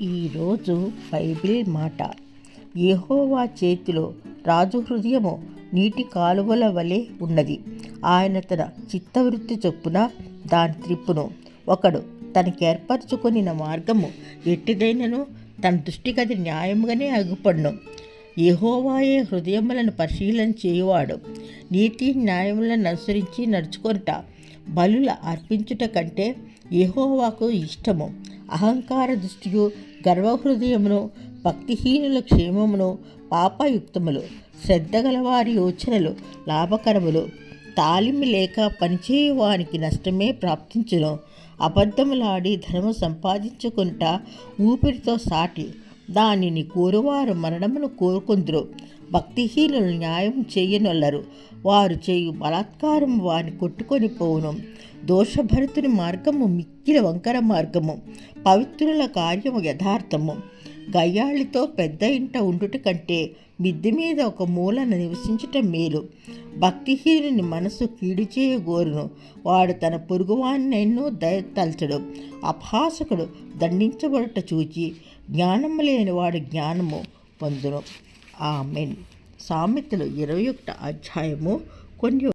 ఈరోజు బైబిల్ మాట. యెహోవా చేతిలో రాజు హృదయము నీటి కాలువల వలె ఉన్నది. ఆయన తన చిత్తవృత్తి చొప్పున దాని త్రిప్పును. ఒకడు తనకేర్పరచుకొనిన మార్గము ఎట్టిదైనను తన దృష్టికది న్యాయముగానే అగుపడును. యెహోవాయే హృదయములను పరిశీలన చేయువాడు. నీతి న్యాయములను అనుసరించి నడుచుకొనుట బలుల అర్పించుట కంటే యెహోవాకు ఇష్టము. అహంకార దృష్టియు గర్వహృదయమును భక్తిహీనుల క్షేమమును పాపయుక్తములు. శ్రద్ధగల వారి యోచనలు లాభకరములు. తాలిమి లేక పనిచేయువానికి నష్టమే ప్రాప్తించును. అబద్ధములాడి ధనము సంపాదించుకుంట ఊపిరితో సాటి. దానిని కోరువారు మరణమును కోరుకుందురు. భక్తిహీనులు న్యాయం చేయనొల్లరు. వారు చేయు బలాత్కారం వారిని కొట్టుకొని పోవును. దోషభరితుని మార్గము మిక్కిలి వంకర మార్గము. పవిత్రుల కార్యము యథార్థము. గయ్యాళితో పెద్ద ఇంట ఉండుట కంటే మిద్దె మీద ఒక మూలన నివసించుట మేలు. భక్తిహీనుని మనసు కీడు చేయగోరును. వాడు తన పొరుగువాన్నెన్నో దయతలచడు. అపహాసకుడు దండించబడుట చూచి జ్ఞానము లేని వాడు జ్ఞానము పొందును. ఆమెన్. సామెతలు 21 అధ్యాయము కొన్ని